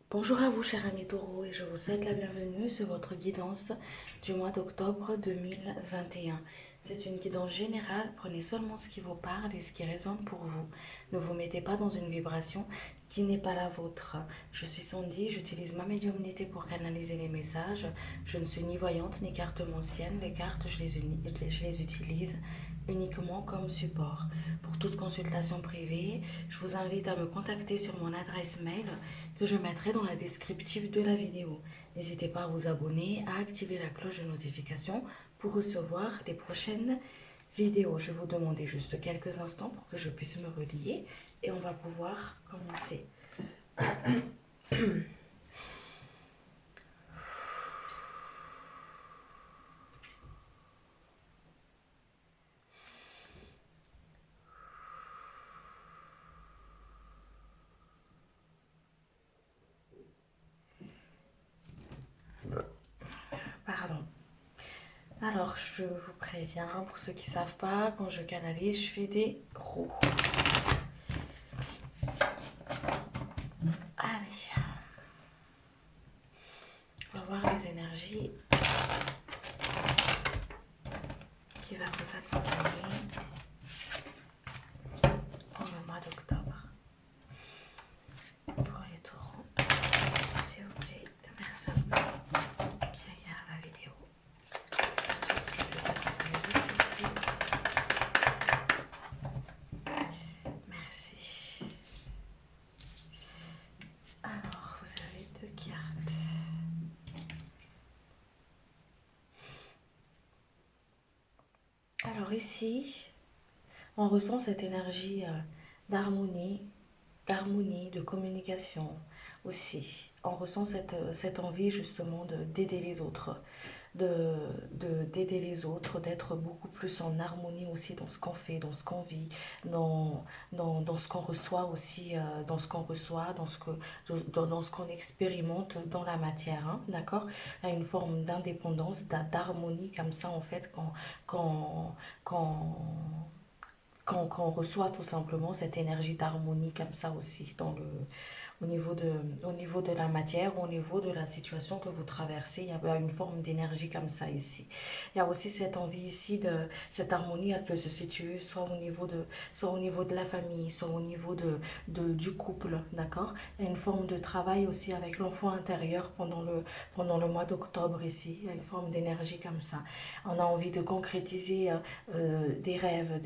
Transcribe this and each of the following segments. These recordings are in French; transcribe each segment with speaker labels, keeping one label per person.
Speaker 1: Bonjour à vous, chers amis taureaux, et je vous souhaite la bienvenue sur votre guidance du mois d'octobre 2021. C'est une guidance générale, prenez seulement ce qui vous parle et ce qui résonne pour vous. Ne vous mettez pas dans une vibration qui n'est pas la vôtre. Je suis Sandy, j'utilise ma médiumnité pour canaliser les messages. Je ne suis ni voyante ni cartomancienne, les cartes je les utilise uniquement comme support. Pour toute consultation privée, je vous invite à me contacter sur mon adresse mail que je mettrai dans la descriptive de la vidéo. N'hésitez pas à vous abonner, à activer la cloche de notification pour recevoir les prochaines vidéos. Je vais vous demander juste quelques instants pour que je puisse me relier et on va pouvoir commencer. Pardon. Alors, je vous préviens, pour ceux qui ne savent pas, quand je canalise, je fais des roues. Allez. On va voir les énergies qui vont vous accompagner pour le mois d'octobre. Pour les taureaux, s'il vous plaît, personne qui regarde la vidéo. Merci. Alors, vous avez deux cartes. Alors ici, on ressent cette énergie d'harmonie, de communication aussi. On ressent cette envie justement d'aider les autres, d'aider les autres, d'être beaucoup plus en harmonie aussi dans ce qu'on fait, dans ce qu'on vit, dans ce qu'on reçoit aussi, dans ce qu'on reçoit, dans ce qu'on expérimente dans la matière, hein, d'accord? À une forme d'indépendance, d'harmonie comme ça en fait quand, quand, quand on reçoit tout simplement cette énergie d'harmonie comme ça aussi au niveau de la matière, au niveau de la situation que vous traversez, il y a une forme d'énergie comme ça ici. Il y a aussi cette envie ici cette harmonie, elle peut se situer soit au niveau de la famille, soit au niveau du couple, d'accord? Il y a une forme de travail aussi avec l'enfant intérieur pendant le mois d'octobre ici. Il y a une forme d'énergie comme ça. On a envie de concrétiser des rêves,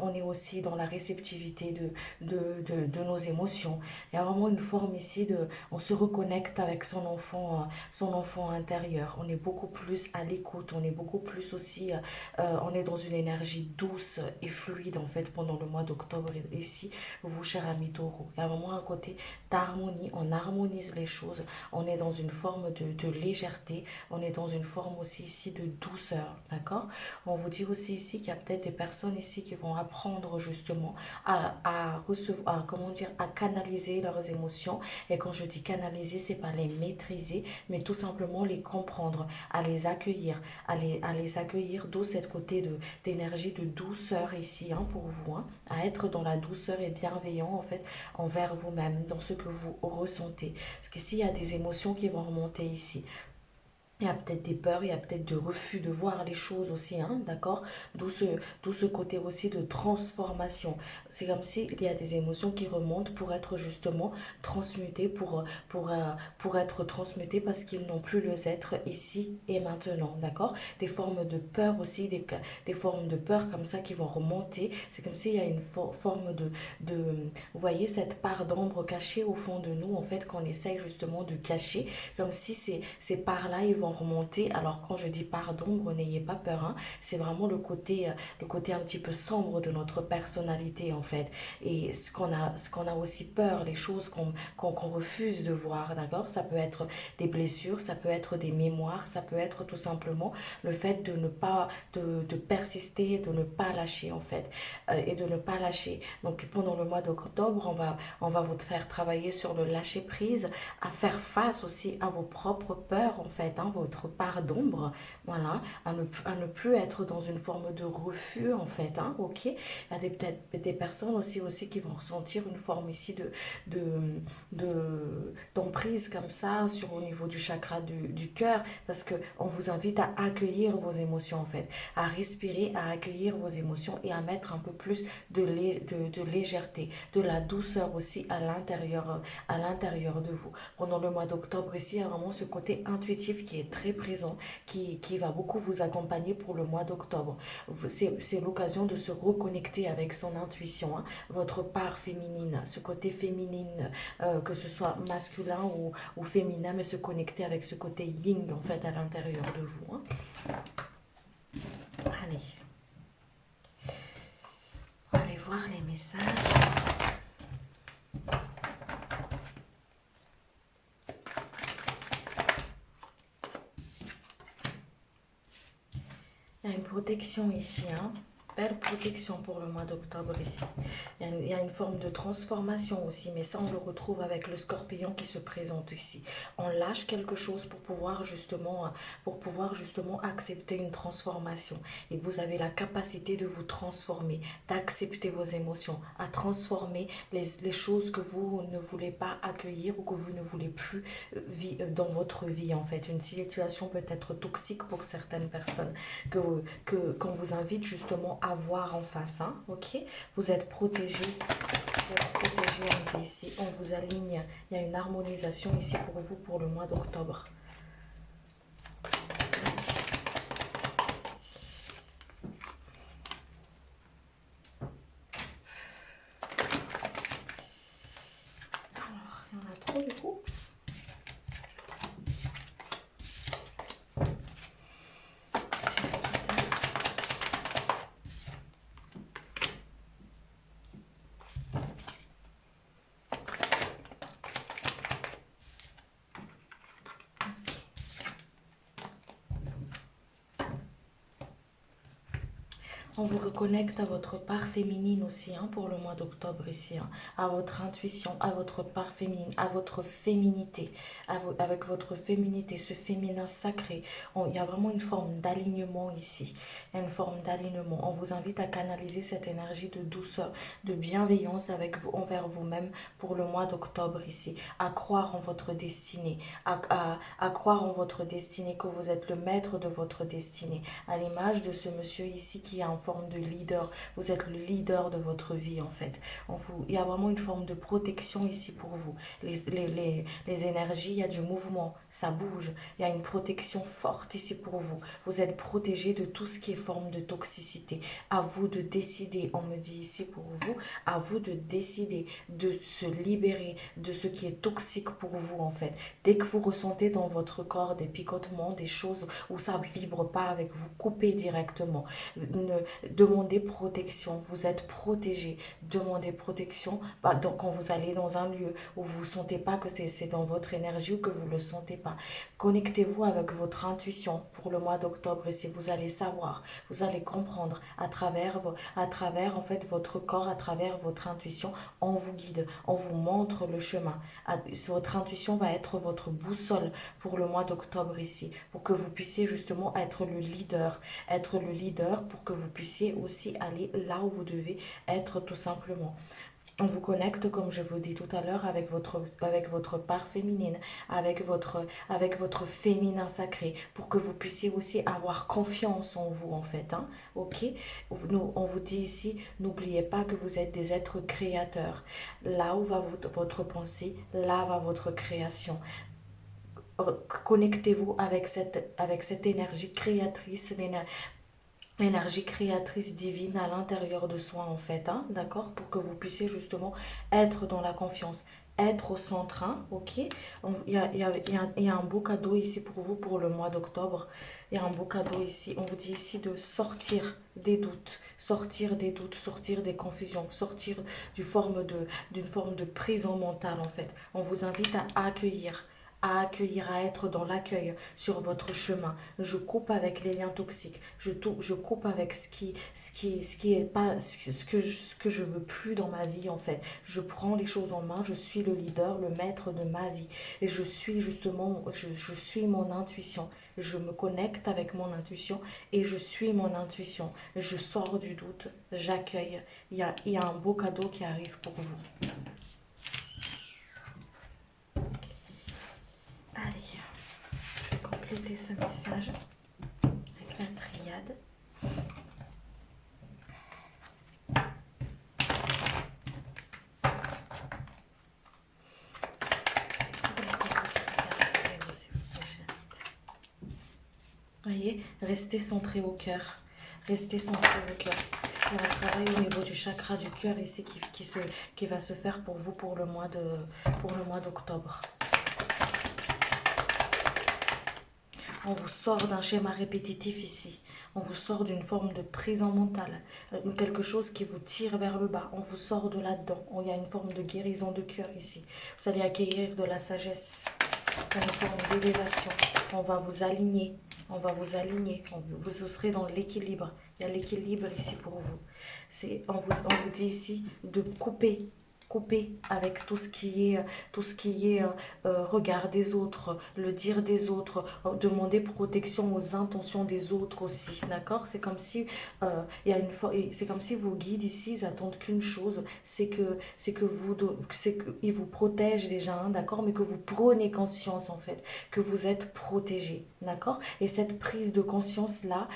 Speaker 1: on est aussi dans la réceptivité de nos émotions. Il y a vraiment une forme ici on se reconnecte avec son enfant intérieur. On est beaucoup plus à l'écoute, on est beaucoup plus aussi, on est dans une énergie douce et fluide en fait pendant le mois d'octobre ici, vous chers amis taureaux. Il y a vraiment un côté d'harmonie, on harmonise les choses, on est dans une forme de légèreté, on est dans une forme aussi ici de douceur, d'accord? On vous dit aussi ici qu'il y a peut-être des personnes ici qui vont apprendre justement à recevoir, comment dire, à canaliser leurs émotions. Et quand je dis canaliser, c'est pas les maîtriser, mais tout simplement les comprendre, à les accueillir, à les accueillir, d'où cette côté d'énergie de douceur ici, hein, pour vous, hein, à être dans la douceur et bienveillant en fait envers vous-même, dans ce que vous ressentez. Parce qu'ici, il y a des émotions qui vont remonter ici. Il y a peut-être des peurs, il y a peut-être de refus de voir les choses aussi, hein, d'accord? D'où ce côté aussi de transformation. C'est comme s'il y a des émotions qui remontent pour être justement transmutées, pour être transmutées parce qu'ils n'ont plus le être ici et maintenant, d'accord? Des formes de peur aussi, des formes de peur comme ça qui vont remonter. C'est comme s'il y a une forme vous voyez, cette part d'ombre cachée au fond de nous, en fait, qu'on essaye justement de cacher, comme si ces parts-là, ils vont remonter. Alors quand je dis part d'ombre, n'ayez pas peur, hein. C'est vraiment le côté un petit peu sombre de notre personnalité en fait. Et ce qu'on a aussi peur, les choses qu'on refuse de voir, d'accord? Ça peut être des blessures, ça peut être des mémoires, ça peut être tout simplement le fait de ne pas, de persister, de ne pas lâcher en fait, et de ne pas lâcher. Donc pendant le mois d'octobre, on va vous faire travailler sur le lâcher prise, à faire face aussi à vos propres peurs en fait, hein, votre part d'ombre, voilà, à ne plus être dans une forme de refus en fait, hein, ok? Il y a peut-être des personnes aussi qui vont ressentir une forme ici de, d'emprise comme ça au niveau du chakra du cœur, parce que on vous invite à accueillir vos émotions en fait, à respirer, à accueillir vos émotions et à mettre un peu plus de légèreté, de la douceur aussi à l'intérieur de vous. Pendant le mois d'octobre ici, il y a vraiment ce côté intuitif qui est très présent, qui va beaucoup vous accompagner pour le mois d'octobre. C'est l'occasion de se reconnecter avec son intuition, hein, votre part féminine, ce côté féminine, que ce soit masculin ou féminin, mais se connecter avec ce côté yin en fait à l'intérieur de vous, hein. Allez, on va aller voir les messages. Il y a une protection ici, hein. Belle protection pour le mois d'octobre ici. Il y a une forme de transformation aussi, mais ça on le retrouve avec le scorpion qui se présente ici. On lâche quelque chose pour pouvoir justement accepter une transformation. Et vous avez la capacité de vous transformer, d'accepter vos émotions, à transformer les choses que vous ne voulez pas accueillir ou que vous ne voulez plus dans votre vie en fait. Une situation peut être toxique pour certaines personnes qu'on vous invite justement à voir en face, hein, ok? Vous êtes protégé, on dit ici, on vous aligne, il y a une harmonisation ici pour vous pour le mois d'octobre. Alors, il y en a trop du coup. On vous reconnecte à votre part féminine aussi, hein, pour le mois d'octobre ici, hein, à votre intuition, à votre part féminine, à votre féminité, avec votre féminité, ce féminin sacré. Il y a vraiment une forme d'alignement ici, il y a une forme d'alignement. On vous invite à canaliser cette énergie de douceur, de bienveillance envers vous-même pour le mois d'octobre ici, à croire en votre destinée, à croire en votre destinée, que vous êtes le maître de votre destinée, à l'image de ce monsieur ici qui a en forme de leader. Vous êtes le leader de votre vie en fait. Il y a vraiment une forme de protection ici pour vous. Les énergies, il y a du mouvement, ça bouge. Il y a une protection forte ici pour vous. Vous êtes protégé de tout ce qui est forme de toxicité. À vous de décider, on me dit ici pour vous, à vous de décider de se libérer de ce qui est toxique pour vous en fait. Dès que vous ressentez dans votre corps des picotements, des choses où ça ne vibre pas avec vous, coupez directement. Demandez protection, vous êtes protégé, demandez protection. Donc quand vous allez dans un lieu où vous ne sentez pas que c'est dans votre énergie ou que vous ne le sentez pas, connectez-vous avec votre intuition pour le mois d'octobre et si vous allez savoir, vous allez comprendre à travers en fait votre corps, à travers votre intuition, on vous guide, on vous montre le chemin. Votre intuition va être votre boussole pour le mois d'octobre ici, pour que vous puissiez justement être le leader pour que vous puissiez aussi aller là où vous devez être tout simplement. On vous connecte, comme je vous dis tout à l'heure, avec votre part féminine, avec votre féminin sacré, pour que vous puissiez aussi avoir confiance en vous, en fait. Hein, ok? On vous dit ici, n'oubliez pas que vous êtes des êtres créateurs. Là où va votre pensée, là va votre création. Connectez-vous avec cette énergie créatrice, l'énergie créatrice divine à l'intérieur de soi en fait, hein, d'accord, pour que vous puissiez justement être dans la confiance, être au centre, hein, ok. Il y a un beau cadeau ici pour vous pour le mois d'octobre. Il y a un beau cadeau ici, on vous dit ici de sortir des doutes, sortir des doutes, sortir des confusions, sortir d'une forme de prison mentale en fait. On vous invite à accueillir à accueillir, à être dans l'accueil sur votre chemin. Je coupe avec les liens toxiques. Je coupe avec ce qui est pas, ce que je veux plus dans ma vie en fait. Je prends les choses en main. Je suis le leader, le maître de ma vie. Et je suis justement, je suis mon intuition. Je me connecte avec mon intuition et je suis mon intuition. Je sors du doute, j'accueille. Il y a un beau cadeau qui arrive pour vous. Allez, je vais compléter ce message avec la triade. Voyez, restez centré au cœur. Restez centré au cœur. Il y a un travail au niveau du chakra du cœur ici qui va se faire pour vous pour le mois d'octobre. On vous sort d'un schéma répétitif ici. On vous sort d'une forme de prison mentale. Quelque chose qui vous tire vers le bas. On vous sort de là-dedans. Il y a une forme de guérison de cœur ici. Vous allez acquérir de la sagesse. Une forme d'élévation. On va vous aligner. On va vous aligner. Vous serez dans l'équilibre. Il y a l'équilibre ici pour vous. On vous dit ici de couper avec tout ce qui est regard des autres, le dire des autres, demander protection aux intentions des autres aussi, d'accord? C'est comme si c'est comme si vos guides ici ils attendent qu'une chose, c'est qu'ils vous protègent déjà, hein, d'accord? Mais que vous prenez conscience en fait que vous êtes protégé, d'accord? Et cette prise de conscience là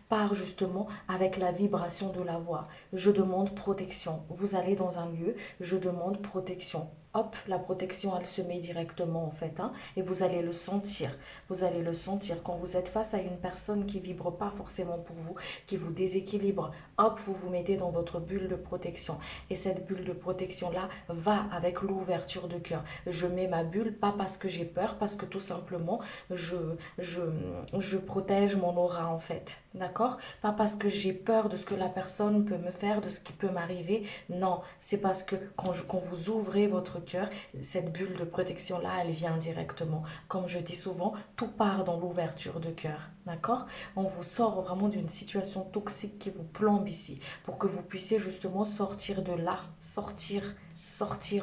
Speaker 1: part justement avec la vibration de la voix. Je demande protection. Vous allez dans un lieu, je demande protection. Hop, la protection, elle se met directement en fait. Hein, et vous allez le sentir. Vous allez le sentir. Quand vous êtes face à une personne qui vibre pas forcément pour vous, qui vous déséquilibre, hop, vous vous mettez dans votre bulle de protection. Et cette bulle de protection-là va avec l'ouverture de cœur. Je mets ma bulle, pas parce que j'ai peur, parce que tout simplement, je protège mon aura en fait. D'accord? Pas parce que j'ai peur de ce que la personne peut me faire, de ce qui peut m'arriver. Non, c'est parce que quand vous ouvrez votre cœur, cette bulle de protection-là, elle vient directement. Comme je dis souvent, tout part dans l'ouverture de cœur. D'accord? On vous sort vraiment d'une situation toxique qui vous plombe ici, pour que vous puissiez justement sortir de là, sortir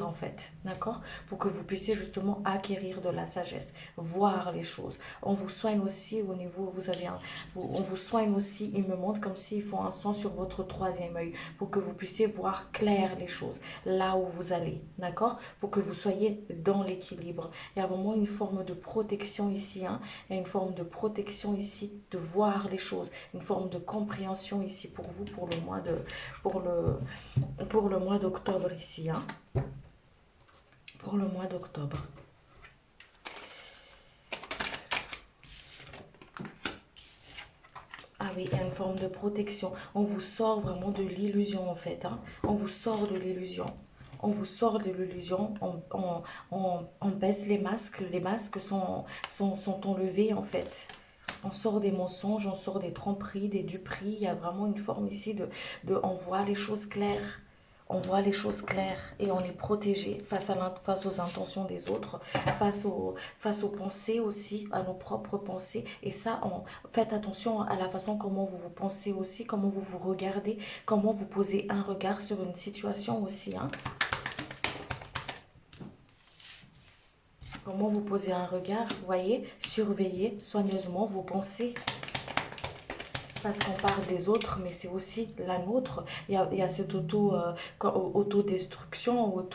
Speaker 1: en fait, d'accord, pour que vous puissiez justement acquérir de la sagesse, voir les choses. On vous soigne aussi au niveau, on vous soigne aussi, il me montre comme s'il faut un soin sur votre troisième œil, pour que vous puissiez voir clair les choses, là où vous allez, d'accord, pour que vous soyez dans l'équilibre. Il y a vraiment une forme de protection ici, hein. Il y a une forme de protection ici, de voir les choses, une forme de compréhension ici pour vous, pour le mois d'octobre ici, hein. Pour le mois d'octobre. Ah oui, il y a une forme de protection. On vous sort vraiment de l'illusion en fait, hein. On vous sort de l'illusion. On vous sort de l'illusion, on baisse les masques sont enlevés en fait. On sort des mensonges, on sort des tromperies, des duperies. Il y a vraiment une forme ici on voit les choses claires. On voit les choses claires et on est protégé face aux intentions des autres, face aux pensées aussi, à nos propres pensées. Et ça, faites attention à la façon comment vous vous pensez aussi, comment vous vous regardez, comment vous posez un regard sur une situation aussi, hein. Comment vous posez un regard, vous voyez, surveillez soigneusement vos pensées. Parce qu'on parle des autres, mais c'est aussi la nôtre. Il y a cette autodestruction,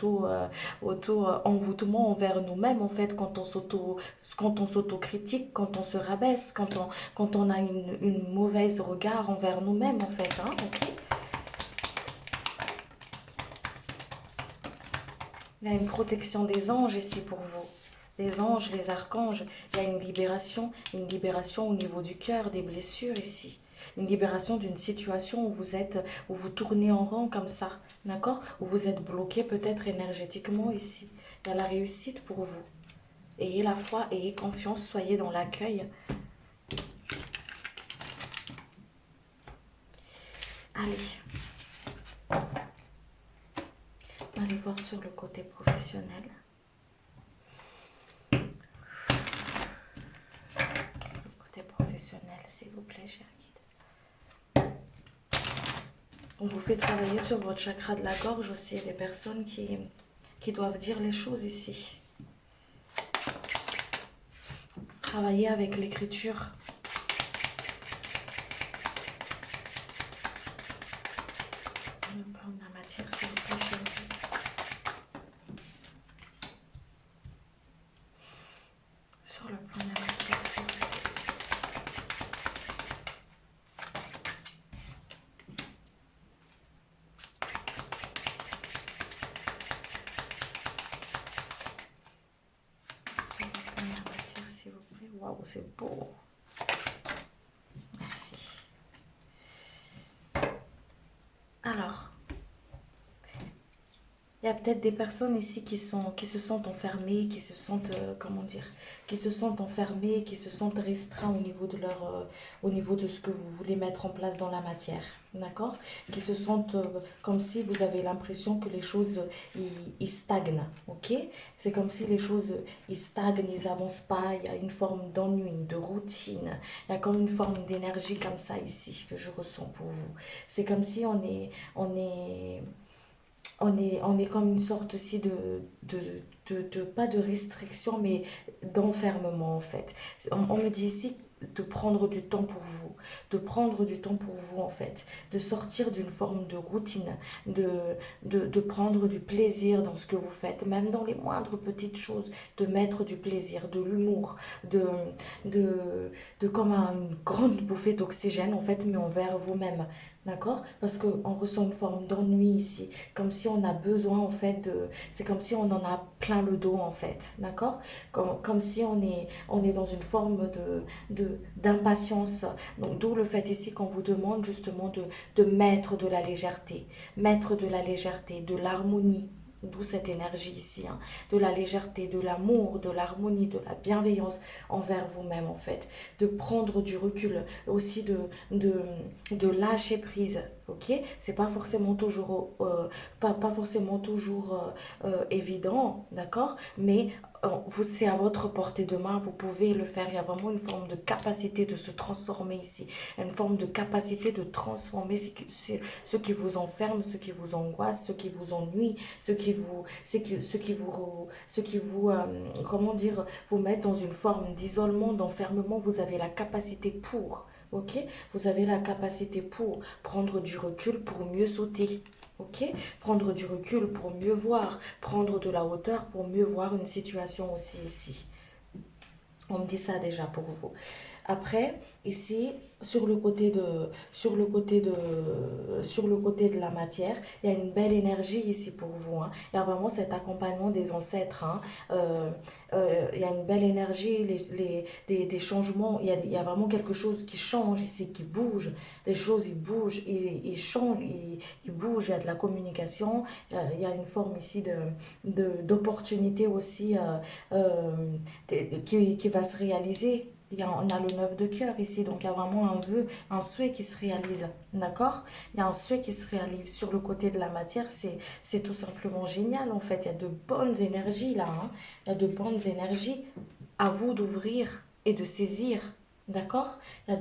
Speaker 1: envoûtement envers nous-mêmes, en fait, quand on s'auto-critique, quand on se rabaisse, quand on a une mauvaise regard envers nous-mêmes, en fait, hein, ok. Il y a une protection des anges ici pour vous. Les anges, les archanges, il y a une libération au niveau du cœur, des blessures ici. Une libération d'une situation où vous tournez en rond comme ça, d'accord? Où vous êtes bloqué peut-être énergétiquement ici. Il y a la réussite pour vous. Ayez la foi, ayez confiance, soyez dans l'accueil. Allez. Allez voir sur le côté professionnel. professionnel, s'il vous plaît, cher guide. On vous fait travailler sur votre chakra de la gorge aussi. Il y a des personnes qui doivent dire les choses ici. Travailler avec l'écriture. Le plan de la matière, s'il vous plaît, cher guide. Sur le plan de la matière, s'il vous plaît. Sur le plan de la matière, s'il vous plaît. Waouh, c'est beau. Merci. Alors, il y a peut-être des personnes ici qui se sentent enfermées, qui se sentent, comment dire, qui se sentent enfermées, qui se sentent restreints au niveau de au niveau de ce que vous voulez mettre en place dans la matière, d'accord? Qui se sentent comme si vous avez l'impression que les choses, ils stagnent, ok? C'est comme si les choses, ils stagnent, ils n'avancent pas, il y a une forme d'ennui, de routine, il y a comme une forme d'énergie comme ça ici que je ressens pour vous. C'est comme si on est on est comme une sorte aussi pas de restriction, mais d'enfermement en fait. On me dit ici de prendre du temps pour vous, de prendre du temps pour vous en fait, de sortir d'une forme de routine, de, de prendre du plaisir dans ce que vous faites, même dans les moindres petites choses, de mettre du plaisir, de l'humour, de, de comme une grande bouffée d'oxygène en fait, mais envers vous-même. D'accord? Parce qu'on ressent une forme d'ennui ici, comme si on a besoin en fait de... C'est comme si on en a plein le dos en fait, d'accord? Comme si on est dans une forme d'impatience. Donc d'où le fait ici qu'on vous demande justement de mettre de la légèreté, de l'harmonie. D'où cette énergie ici, hein, de la légèreté, de l'amour, de l'harmonie, de la bienveillance envers vous-même en fait, de prendre du recul, aussi de, de lâcher prise, ok? C'est pas forcément toujours, pas forcément toujours évident, d'accord? Mais vous, c'est à votre portée de main, vous pouvez le faire. Il y a vraiment une forme de capacité de se transformer ici, une forme de capacité de transformer ce qui vous enferme, ce qui vous angoisse, ce qui vous ennuie, ce qui vous comment dire, vous mettre dans une forme d'isolement, d'enfermement. Vous avez la capacité pour. Ok? Vous avez la capacité pour prendre du recul, pour mieux sauter. Ok? Prendre du recul pour mieux voir, prendre de la hauteur pour mieux voir une situation aussi ici. On me dit ça déjà pour vous. Après, ici, sur le côté de la matière, il y a une belle énergie ici pour vous, hein. Il y a vraiment cet accompagnement des ancêtres, hein. Il y a une belle énergie, des changements. Il y a vraiment quelque chose qui change ici, qui bouge. Les choses, ils bougent, ils changent, ils bougent. Il y a de la communication. Il y a une forme ici d'opportunité aussi qui va se réaliser. On a le 9 de cœur ici, donc il y a vraiment un vœu, un souhait qui se réalise, d'accord? Il y a un souhait qui se réalise. Sur le côté de la matière, c'est tout simplement génial en fait. Il y a de bonnes énergies là, hein. Il y a de bonnes énergies. À vous d'ouvrir et de saisir, d'accord? Il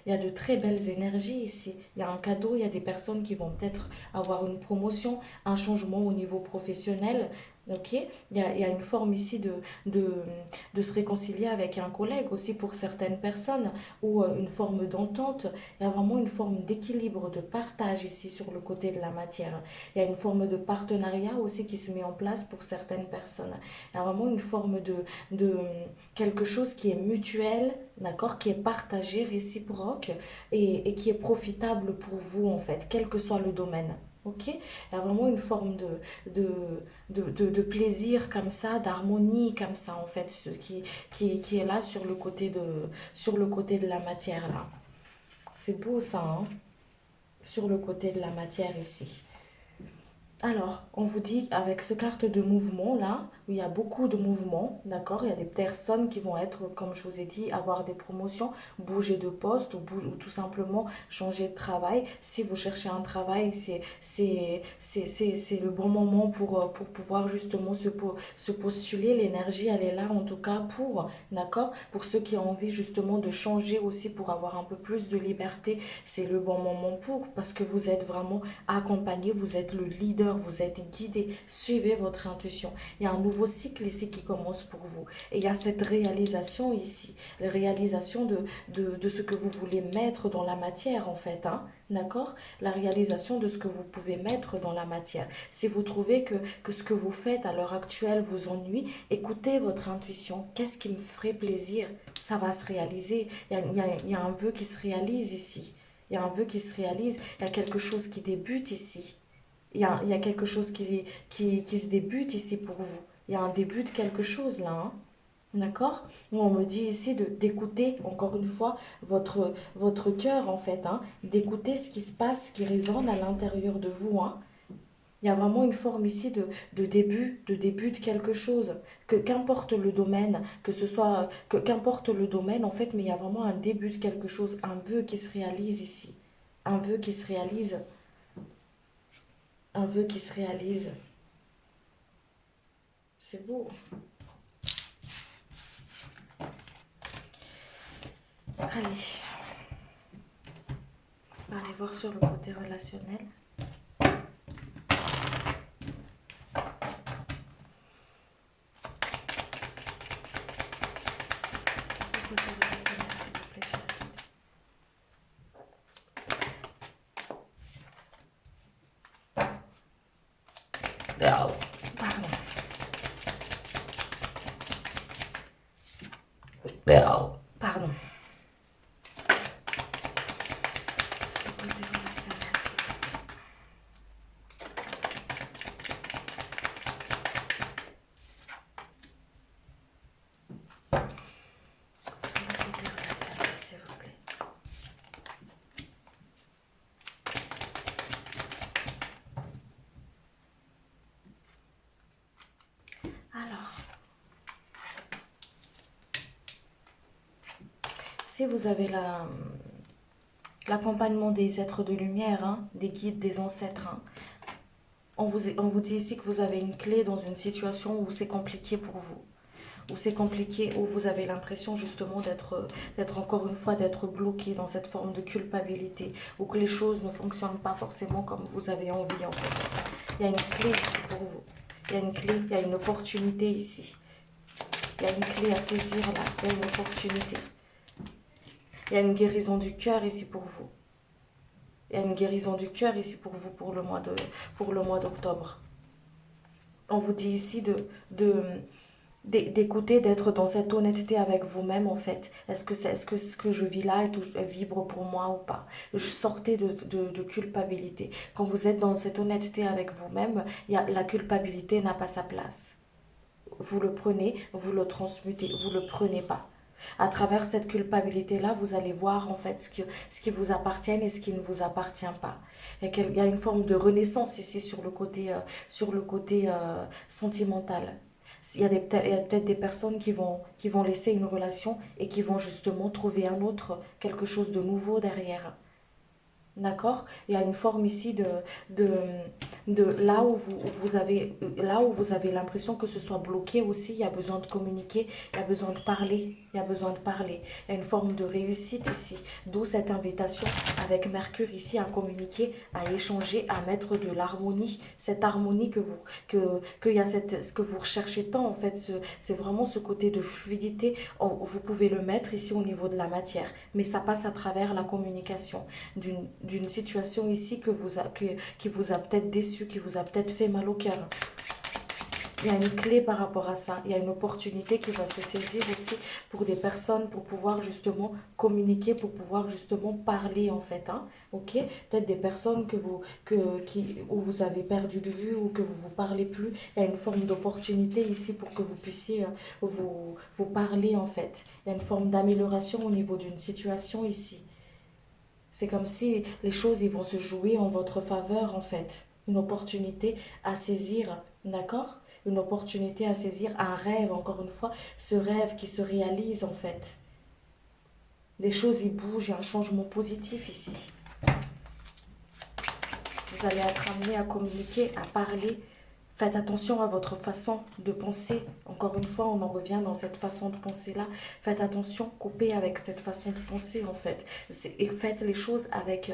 Speaker 1: y a de très belles énergies ici. Il y a un cadeau, il y a des personnes qui vont peut-être avoir une promotion, un changement au niveau professionnel. Ok, il y a une forme ici de, de se réconcilier avec un collègue aussi pour certaines personnes ou une forme d'entente. Il y a vraiment une forme d'équilibre, de partage ici sur le côté de la matière. Il y a une forme de partenariat aussi qui se met en place pour certaines personnes. Il y a vraiment une forme de quelque chose qui est mutuel, d'accord, qui est partagé, réciproque et qui est profitable pour vous en fait, quel que soit le domaine. Ok? Il y a vraiment une forme de, de plaisir comme ça, d'harmonie comme ça en fait, qui est là sur le côté de la matière là. C'est beau ça, hein? Sur le côté de la matière ici. Alors, on vous dit avec ce carte de mouvement là, où il y a beaucoup de mouvements, d'accord? Il y a des personnes qui vont être, comme je vous ai dit, avoir des promotions, bouger de poste ou tout simplement changer de travail. Si vous cherchez un travail, c'est le bon moment pour pouvoir justement se postuler. L'énergie, elle est là en tout cas pour, d'accord? Pour ceux qui ont envie justement de changer aussi pour avoir un peu plus de liberté, c'est le bon moment parce que vous êtes vraiment accompagné, vous êtes le leader, vous êtes guidé, suivez votre intuition. Il y a un nouveau cycle ici qui commence pour vous. Et il y a cette réalisation ici, la réalisation de ce que vous voulez mettre dans la matière en fait, hein, d'accord? La réalisation de ce que vous pouvez mettre dans la matière. Si vous trouvez que ce que vous faites à l'heure actuelle vous ennuie, écoutez votre intuition. Qu'est-ce qui me ferait plaisir? Ça va se réaliser. Il y a un vœu qui se réalise ici. Il y a un vœu qui se réalise. Il y a quelque chose qui débute ici. Il y a quelque chose qui se débute ici pour vous. Il y a un début de quelque chose là, hein. D'accord? On me dit ici d'écouter, encore une fois, votre cœur en fait, hein, d'écouter ce qui se passe, ce qui résonne à l'intérieur de vous, hein. Il y a vraiment une forme ici de début de quelque chose. Qu'importe le domaine, que ce soit, qu'importe le domaine en fait, mais il y a vraiment un début de quelque chose, un vœu qui se réalise ici. Un vœu qui se réalise, un vœu qui se réalise. C'est beau. Allez, on va aller voir sur le côté relationnel. Le côté relationnel, s'il vous plaît, chérie.
Speaker 2: Down,
Speaker 1: Pardon.
Speaker 2: down,
Speaker 1: Pardon. Sur le côté relationnel, s'il vous plaît. Sur le côté relationnel, s'il vous plaît. Alors, si vous avez l'accompagnement des êtres de lumière, hein, des guides, des ancêtres, hein, on vous dit ici que vous avez une clé dans une situation où c'est compliqué pour vous. Où c'est compliqué, où vous avez l'impression justement d'être encore une fois, d'être bloqué dans cette forme de culpabilité, où que les choses ne fonctionnent pas forcément comme vous avez envie en fait. Il y a une clé ici pour vous. Il y a une clé, il y a une opportunité ici. Il y a une clé à saisir là, il y a une opportunité. Il y a une guérison du cœur ici pour vous. Il y a une guérison du cœur ici pour vous pour le mois d'octobre. On vous dit ici de, d'écouter, d'être dans cette honnêteté avec vous-même en fait. Est-ce que ce que je vis là vibre pour moi ou pas? Je sortais de culpabilité. Quand vous êtes dans cette honnêteté avec vous-même, la culpabilité n'a pas sa place. Vous le prenez, vous le transmutez, vous le prenez pas. À travers cette culpabilité-là, vous allez voir en fait ce qui vous appartient et ce qui ne vous appartient pas. Il y a une forme de renaissance ici sur le côté sentimental. Il y a peut-être des personnes qui vont laisser une relation et qui vont justement trouver un autre, quelque chose de nouveau derrière. D'accord? Il y a une forme ici de, de là où vous avez l'impression que ce soit bloqué aussi, il y a besoin de communiquer, il y a besoin de parler, il y a besoin de parler. Il y a une forme de réussite ici, d'où cette invitation avec Mercure ici à communiquer, à échanger, à mettre de l'harmonie, cette harmonie que il y a ce que vous recherchez tant en fait, c'est vraiment ce côté de fluidité. Vous pouvez le mettre ici au niveau de la matière, mais ça passe à travers la communication d'une situation ici qui vous a peut-être déçu, qui vous a peut-être fait mal au cœur. Il y a une clé par rapport à ça. Il y a une opportunité qui va se saisir aussi pour des personnes pour pouvoir justement communiquer, pour pouvoir justement parler en fait, hein. Ok? Peut-être des personnes où vous avez perdu de vue ou que vous ne vous parlez plus. Il y a une forme d'opportunité ici pour que vous puissiez vous parler en fait. Il y a une forme d'amélioration au niveau d'une situation ici. C'est comme si les choses ils vont se jouer en votre faveur en fait. Une opportunité à saisir, d'accord? Une opportunité à saisir, un rêve, encore une fois, ce rêve qui se réalise en fait. Les choses y bougent, il y a un changement positif ici. Vous allez être amené à communiquer, à parler. Faites attention à votre façon de penser. Encore une fois, on en revient dans cette façon de penser-là. Faites attention, coupez avec cette façon de penser en fait. Et faites les choses avec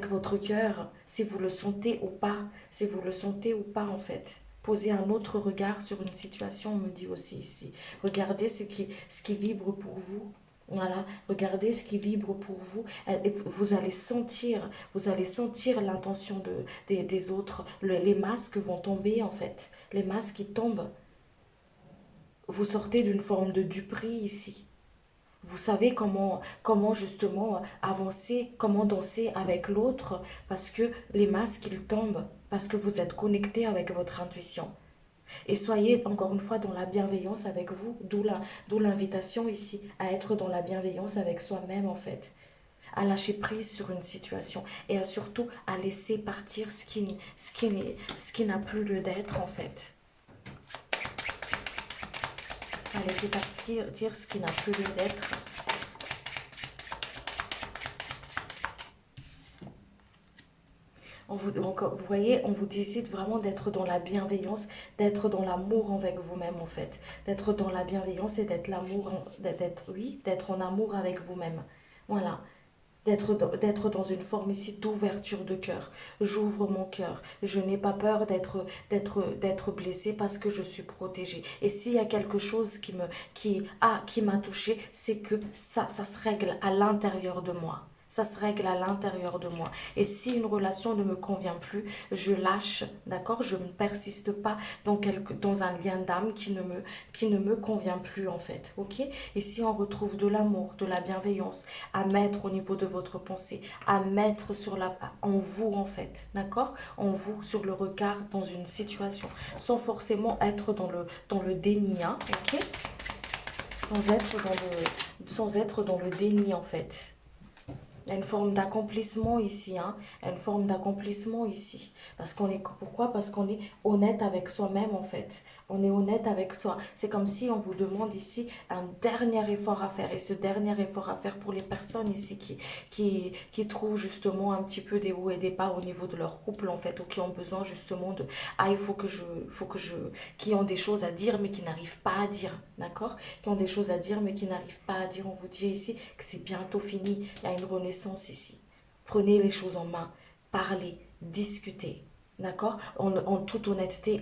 Speaker 1: votre cœur, si vous le sentez ou pas. Si vous le sentez ou pas en fait. Posez un autre regard sur une situation, on me dit aussi ici. Regardez ce qui vibre pour vous. Voilà, regardez ce qui vibre pour vous. Et vous allez sentir l'intention des autres. Les masques vont tomber en fait. Les masques qui tombent. Vous sortez d'une forme de duperie ici. Vous savez comment justement avancer, comment danser avec l'autre parce que les masques ils tombent, parce que vous êtes connecté avec votre intuition. Et soyez encore une fois dans la bienveillance avec vous, d'où l'invitation ici à être dans la bienveillance avec soi-même en fait, à lâcher prise sur une situation et surtout à laisser partir ce qui n'a plus lieu d'être en fait. À laisser partir ce qui n'a plus lieu d'être. Vous voyez, on vous décide vraiment d'être dans la bienveillance, d'être dans l'amour avec vous-même en fait. D'être dans la bienveillance et d'être d'être en amour avec vous-même. Voilà. D'être dans une forme ici d'ouverture de cœur. J'ouvre mon cœur. Je n'ai pas peur d'être blessée parce que je suis protégée. Et s'il y a quelque chose qui m'a touchée, c'est que ça se règle à l'intérieur de moi. Ça se règle à l'intérieur de moi. Et si une relation ne me convient plus, je lâche, d'accord? Je ne persiste pas dans un lien d'âme qui ne me convient plus en fait, ok? Et si on retrouve de l'amour, de la bienveillance, à mettre au niveau de votre pensée, à mettre en vous en fait, d'accord? En vous, sur le regard dans une situation, sans forcément être dans le déni, hein, ok? Sans être dans le déni en fait. Il y a une forme d'accomplissement ici, hein. Il y a une forme d'accomplissement ici. Pourquoi? Parce qu'on est honnête avec soi-même, en fait. On est honnête avec soi. C'est comme si on vous demande ici un dernier effort à faire. Et ce dernier effort à faire pour les personnes ici qui trouvent justement un petit peu des hauts et des bas au niveau de leur couple, en fait, ou qui ont besoin justement de, ah, qui ont des choses à dire, mais qui n'arrivent pas à dire, d'accord? Qui ont des choses à dire, mais qui n'arrivent pas à dire. On vous dit ici que c'est bientôt fini. Il y a une renaissance ici. Prenez les choses en main. Parlez, discutez. D'accord? En toute honnêteté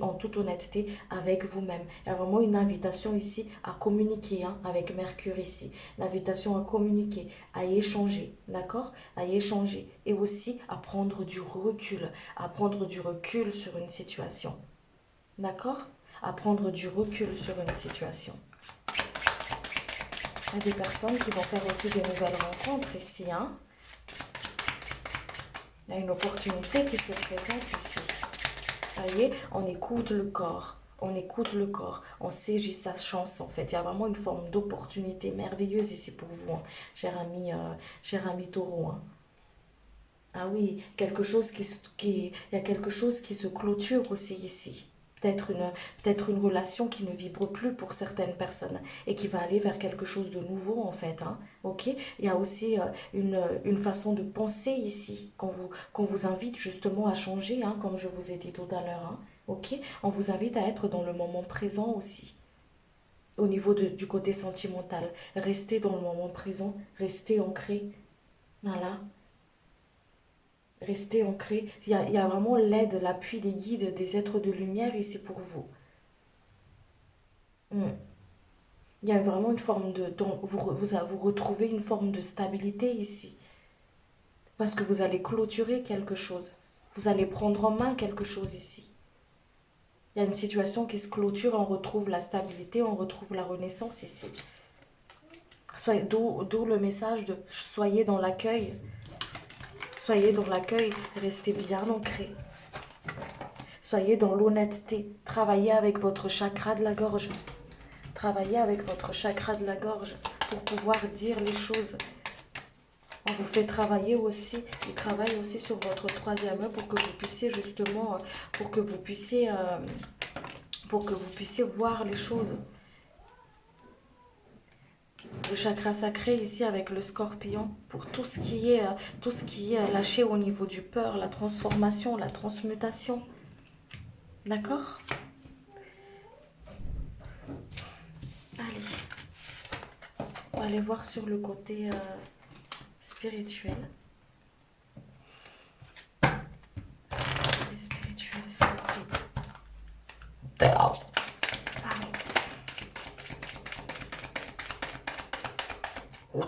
Speaker 1: avec vous-même. Il y a vraiment une invitation ici à communiquer, hein, avec Mercure ici. Une invitation à communiquer, à échanger. D'accord? À échanger. Et aussi à prendre du recul. À prendre du recul sur une situation. D'accord? À prendre du recul sur une situation. Il y a des personnes qui vont faire aussi des nouvelles rencontres ici, hein. Il y a une opportunité qui se présente ici. Vous voyez, on écoute le corps. On écoute le corps. On saisit sa chance, en fait. Il y a vraiment une forme d'opportunité merveilleuse ici pour vous, hein, cher ami taureau. Hein. Ah oui, il y a quelque chose qui se clôture aussi ici. Peut-être une relation qui ne vibre plus pour certaines personnes et qui va aller vers quelque chose de nouveau en fait. Hein, ok? Il y a aussi une façon de penser ici qu'on vous invite justement à changer, hein, comme je vous ai dit tout à l'heure. Hein, ok? On vous invite à être dans le moment présent aussi. Au niveau du côté sentimental. Restez dans le moment présent, restez ancré. Voilà. Restez ancré. Il y a vraiment l'aide, l'appui des guides, des êtres de lumière ici pour vous. Mm. Il y a vraiment une forme vous retrouvez une forme de stabilité ici. Parce que vous allez clôturer quelque chose. Vous allez prendre en main quelque chose ici. Il y a une situation qui se clôture, on retrouve la stabilité, on retrouve la renaissance ici. D'où le message de soyez dans l'accueil. Soyez dans l'accueil, restez bien ancrés. Soyez dans l'honnêteté. Travaillez avec votre chakra de la gorge. Travaillez avec votre chakra de la gorge pour pouvoir dire les choses. On vous fait travailler aussi, il travaille aussi sur votre troisième œil pour que vous puissiez justement, pour que vous puissiez voir les choses. Le chakra sacré ici avec le scorpion, pour tout ce qui est lâché au niveau du peur, la transformation, la transmutation. D'accord? Allez, on va aller voir sur le côté spirituel. Côté spirituel, s'il vous plaît.
Speaker 2: Down.
Speaker 1: Pardon.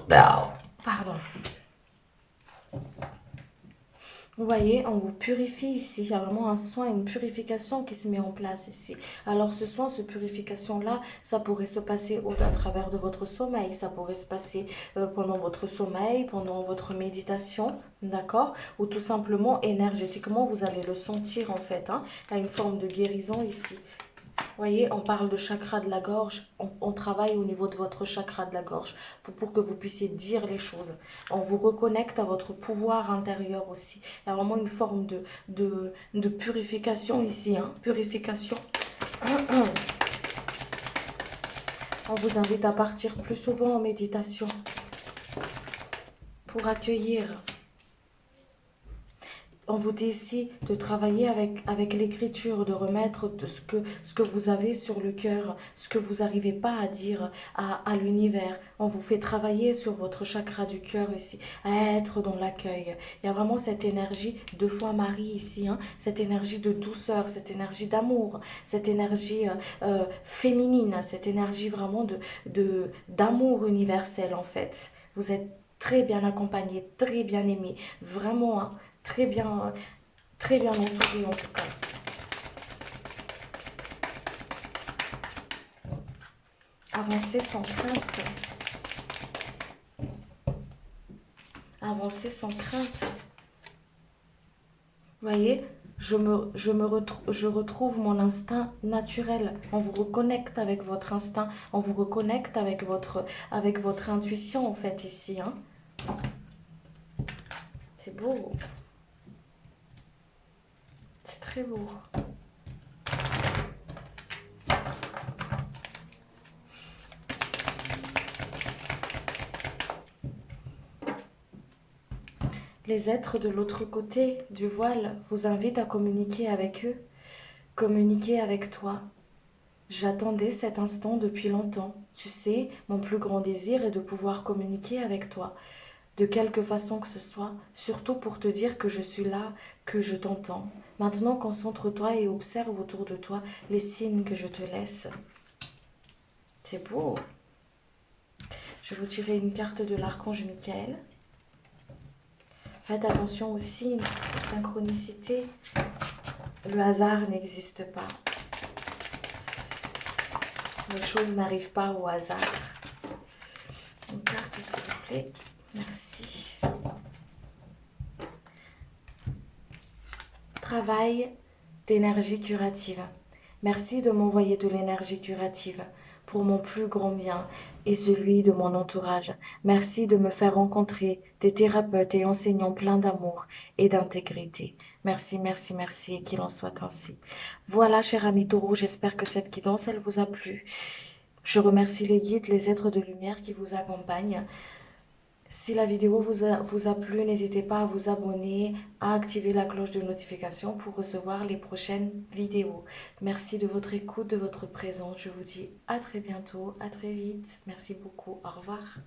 Speaker 2: Down.
Speaker 1: Pardon. Vous voyez, on vous purifie ici. Il y a vraiment un soin, une purification qui se met en place ici. Alors ce soin, cette purification-là, ça pourrait se passer à travers de votre sommeil. Ça pourrait se passer pendant votre sommeil, pendant votre méditation, d'accord? Ou tout simplement, énergétiquement, vous allez le sentir en fait. Hein. Il y a une forme de guérison ici. Vous voyez, on parle de chakra de la gorge, on travaille au niveau de votre chakra de la gorge pour que vous puissiez dire les choses. On vous reconnecte à votre pouvoir intérieur aussi. Il y a vraiment une forme de purification ici, hein, purification. On vous invite à partir plus souvent en méditation pour accueillir. On vous dit ici de travailler avec l'écriture, de remettre ce que vous avez sur le cœur, ce que vous n'arrivez pas à dire à l'univers. On vous fait travailler sur votre chakra du cœur ici, à être dans l'accueil. Il y a vraiment cette énergie de foi Marie ici, hein, cette énergie de douceur, cette énergie d'amour, cette énergie féminine, cette énergie vraiment d'amour universel en fait. Vous êtes très bien accompagné, très bien aimé, vraiment, hein, très bien entouré en tout cas. Avancez sans crainte. Avancez sans crainte. Vous voyez, je retrouve mon instinct naturel. On vous reconnecte avec votre instinct. On vous reconnecte avec votre intuition en fait ici. Hein. C'est beau. C'est très beau. Les êtres de l'autre côté du voile vous invitent à communiquer avec eux, communiquer avec toi. J'attendais cet instant depuis longtemps. Tu sais, mon plus grand désir est de pouvoir communiquer avec toi, de quelque façon que ce soit, surtout pour te dire que je suis là, que je t'entends. Maintenant, concentre-toi et observe autour de toi les signes que je te laisse. C'est beau. Je vais vous tirer une carte de l'archange Michael. Faites attention aux signes, aux synchronicités. Le hasard n'existe pas. Les choses n'arrivent pas au hasard. Une carte, s'il vous plaît. Merci. Travail d'énergie curative. Merci de m'envoyer de l'énergie curative pour mon plus grand bien et celui de mon entourage. Merci de me faire rencontrer des thérapeutes et enseignants pleins d'amour et d'intégrité. Merci, merci, merci et qu'il en soit ainsi. Voilà, cher ami taureau, j'espère que cette guidance, elle vous a plu. Je remercie les guides, les êtres de lumière qui vous accompagnent. Si la vidéo vous a plu, n'hésitez pas à vous abonner, à activer la cloche de notification pour recevoir les prochaines vidéos. Merci de votre écoute, de votre présence. Je vous dis à très bientôt, à très vite. Merci beaucoup. Au revoir.